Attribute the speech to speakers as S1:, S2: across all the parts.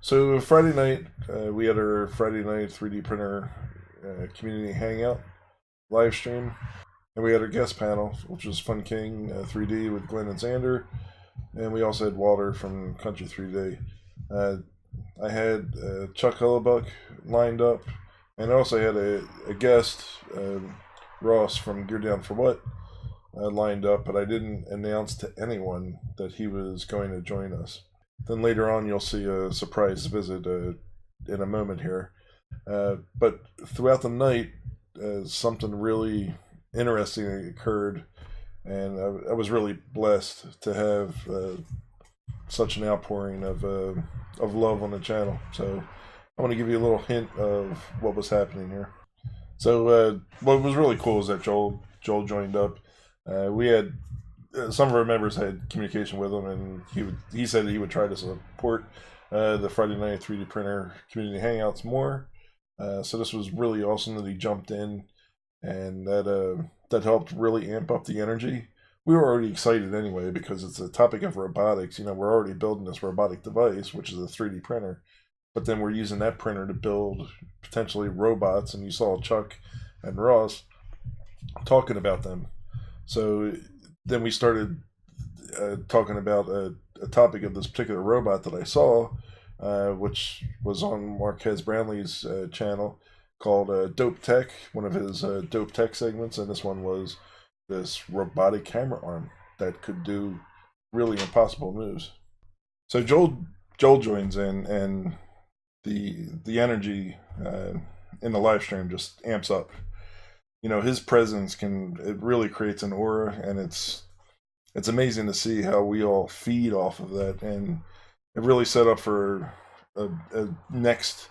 S1: So Friday night, we had our Friday night 3D printer community hangout live stream, and we had our guest panel, which was Fun King 3D with Glenn and Xander, and we also had Walter from Kuntry 3D. Uh, I had Chuck Hellebuyck lined up, and I also had a guest, Ross from Gear Down for What, lined up, but I didn't announce to anyone that he was going to join us. Then later on, you'll see a surprise visit in a moment here. But throughout the night, something really interesting occurred, and I was really blessed to have such an outpouring of love on the channel. So I want to give you a little hint of what was happening here. So what was really cool is that Joel joined up. We had some of our members had communication with him, and he said that he would try to support the Friday night 3D printer community hangouts more. So this was really awesome that he jumped in, and that helped really amp up the energy. We were already excited anyway because it's a topic of robotics. You know, we're already building this robotic device, which is a 3D printer, but then we're using that printer to build potentially robots, and you saw Chuck and Ross talking about them. So then we started talking about a topic of this particular robot that I saw, which was on Marquez Brownlee's channel, called Dope Tech, one of his Dope Tech segments, and this one was this robotic camera arm that could do really impossible moves. So Joel joins in, and the energy in the live stream just amps up. You know, his presence it really creates an aura, and it's amazing to see how we all feed off of that, and it really set up for a next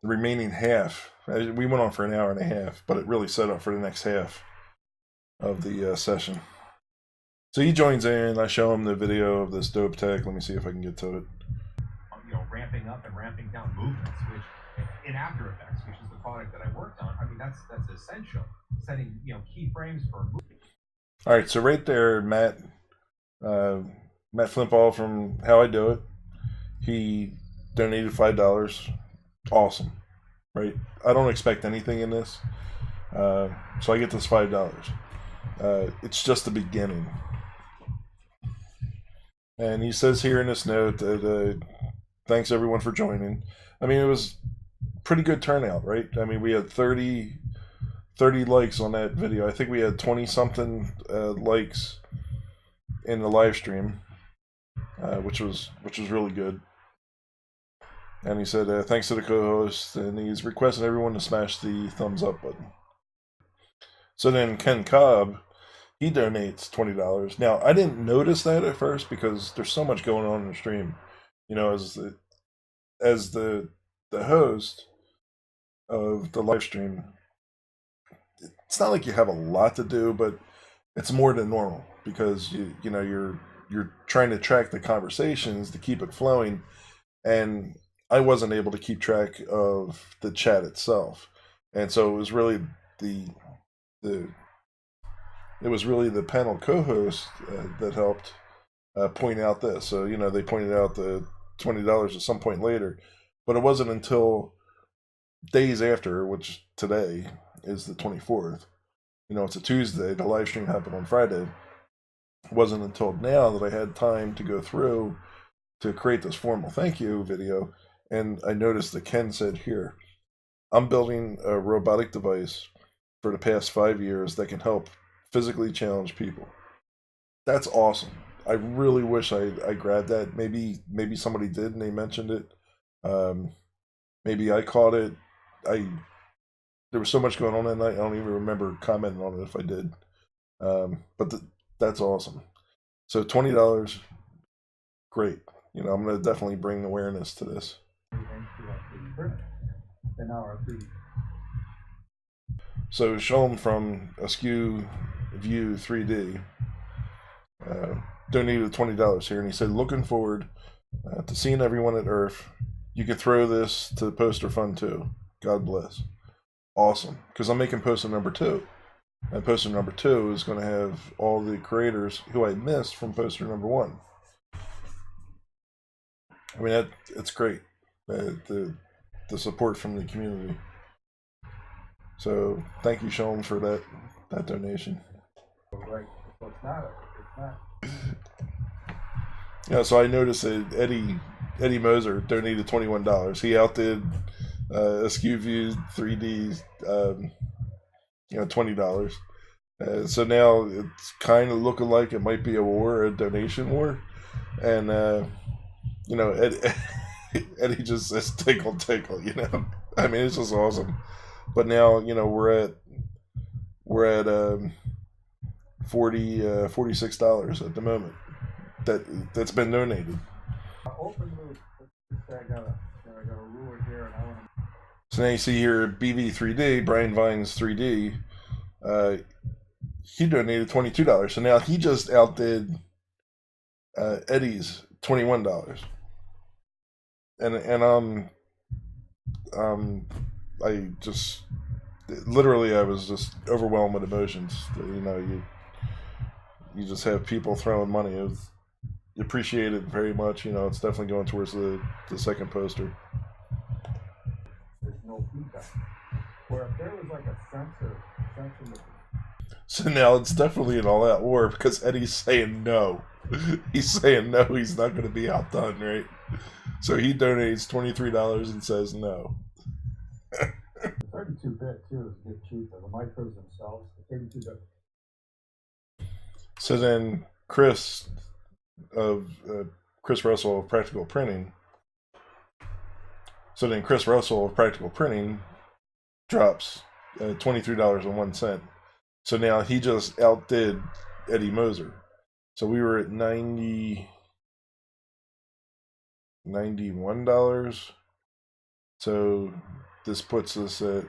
S1: remaining half. We went on for an hour and a half, but it really set up for the next half of the session. So he joins in. I show him the video of this Dope Tech. Let me see if I can get to it.
S2: You know, ramping up and ramping down movements, which in After Effects, which is the product that I worked on, I mean that's essential. Setting keyframes for movement.
S1: All right, so right there, Matt Flimpall from How I Do It, he donated $5. Awesome, right? I don't expect anything in this, so I get this $5. It's just the beginning. And he says here in this note that thanks everyone for joining. I mean, it was pretty good turnout, right? I mean, we had 30 likes on that video. I think we had 20 something likes in the live stream, which was really good. And he said thanks to the co-host, and he's requesting everyone to smash the thumbs up button. So then Ken Cobb, he donates $20. Now, I didn't notice that at first because there's so much going on in the stream. You know, as the host of the live stream, it's not like you have a lot to do, but it's more than normal because you're trying to track the conversations to keep it flowing, and I wasn't able to keep track of the chat itself, and so it was really the panel co-host that helped point out this. So they pointed out the $20 at some point later, but it wasn't until days after, which today is the 24th. It's a Tuesday. The live stream happened on Friday. It wasn't until now that I had time to go through to create this formal thank you video, and I noticed that Ken said here, I'm building a robotic device for the past 5 years that can help physically challenged people. That's awesome. I really wish I grabbed that. Maybe somebody did and they mentioned it. Maybe I caught it. There was so much going on that night, I don't even remember commenting on it if I did. But that's awesome. So $20, great. I'm going to definitely bring awareness to this. So Sean from Askew View 3D donated $20 here, and he said, looking forward to seeing everyone at Earth. You could throw this to poster fun too. God bless. Awesome, because I'm making poster number 2. And poster number 2 is going to have all the creators who I missed from poster number 1. I mean, it's great. The support from the community. So thank you, Sean, for that donation.
S3: Right. So it's not.
S1: Yeah, so I noticed that Eddie Moser donated $21. He outdid Askew 3D, $20. So now it's kind of looking like it might be a war, a donation war, and Eddie just says tickle. I mean, it's just awesome. But now we're at $46 at the moment that's been donated.
S3: Open loop. I got a ruler here, and I want to.
S1: So now you see here BV3D, Brian Vines 3D. He donated $22. So now he just outdid Eddie's $21. And I just literally I was just overwhelmed with emotions. You just have people throwing money. You appreciate it very much. It's definitely going towards the second poster.
S3: There's no feedback. Where if there was like a sensor.
S1: So now it's definitely an all-out war because Eddie's saying no. He's saying no. He's not going to be outdone, right? So he donates $23 and says no.
S3: 32-bit too is get cheaper. The micros themselves, the 32-bit.
S1: So then Chris Russell of Practical Printing. Drops $23.01. So now he just outdid Eddie Moser. So we were at $91. So this puts us at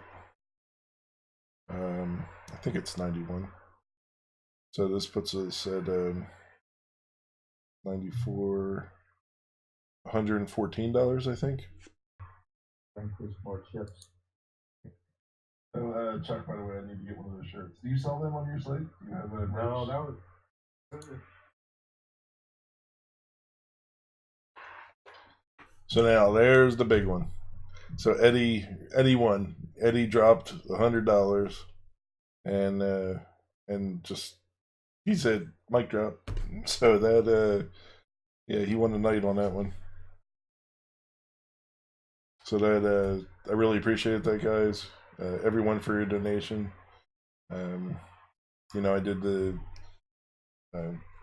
S1: I think it's 91. So this puts us at 94, $114, I think.
S3: Thanks for more chips.
S1: Oh, Chuck, by the way, I need to get one of those shirts. Do you sell them on your site? Do you have a merch?
S3: No, that was.
S1: So now there's the big one. So Eddie won. Eddie dropped $100, and just he said mic drop. So that he won the night on that one. So that I really appreciate that, guys. Everyone for your donation. I did the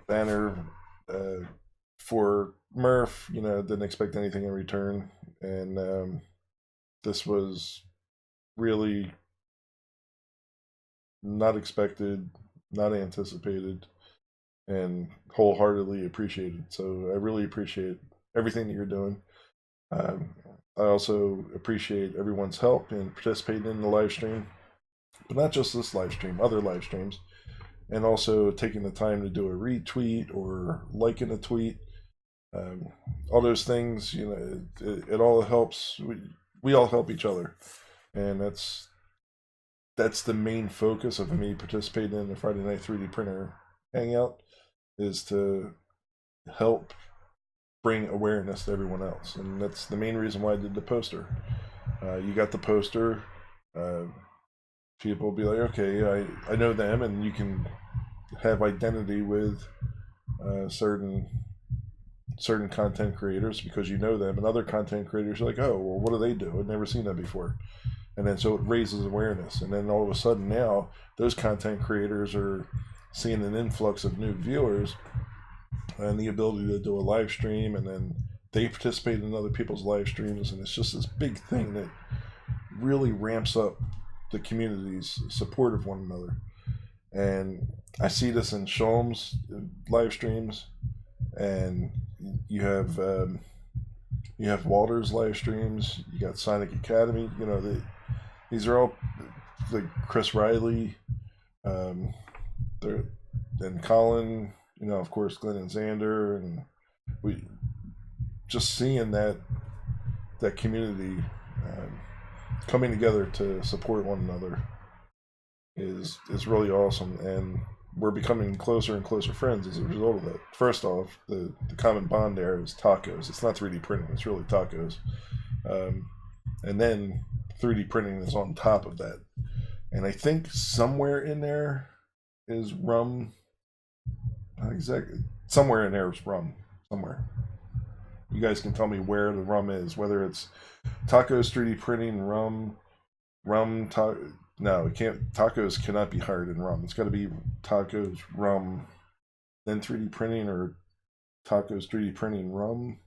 S1: banner for Murph. Didn't expect anything in return, and this was really not expected, not anticipated, and wholeheartedly appreciated. So I really appreciate everything that you're doing. I also appreciate everyone's help in participating in the live stream, but not just this live stream, other live streams, and also taking the time to do a retweet or liking a tweet. All those things, it all helps. We all help each other, and that's the main focus of me participating in the Friday Night 3D Printer Hangout, is to help bring awareness to everyone else. And that's the main reason why I did the poster. You got the poster, people will be like, okay, I know them, and you can have identity with certain content creators because you know them, and other content creators are like, oh, well, what do they do? I've never seen that before. And then so it raises awareness, and then all of a sudden now those content creators are seeing an influx of new viewers and the ability to do a live stream, and then they participate in other people's live streams, and it's just this big thing that really ramps up the community's support of one another. And I see this in Shulm's live streams, and you have Walter's live streams, you got Sonic Academy, these are all like Chris Riley, and Colin, of course, Glenn and Xander, and we just seeing that community coming together to support one another is really awesome. And we're becoming closer and closer friends as a result of that. First off, the common bond there is tacos. It's not 3D printing, it's really tacos. And then 3D printing is on top of that. And I think somewhere in there is rum. Not exactly. Somewhere in there is rum. Somewhere. You guys can tell me where the rum is, whether it's tacos 3D printing, rum, no, it can't. Tacos cannot be higher than rum. It's got to be tacos, rum, then 3D printing, or tacos 3D printing, rum.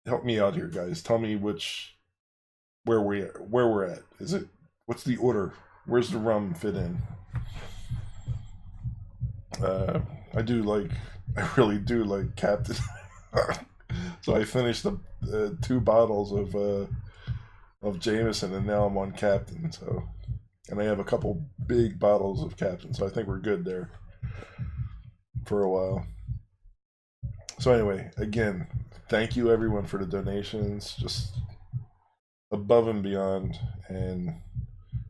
S1: Help me out here, guys. Tell me where we're at. Is it? What's the order? Where's the rum fit in? I really do like Captain. So I finished the 2 bottles of Jameson, and now I'm on Captain. So, and I have a couple big bottles of Captain, so I think we're good there for a while. So anyway, again, thank you everyone for the donations, just above and beyond, and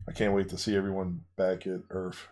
S1: I can't wait to see everyone back at Earth.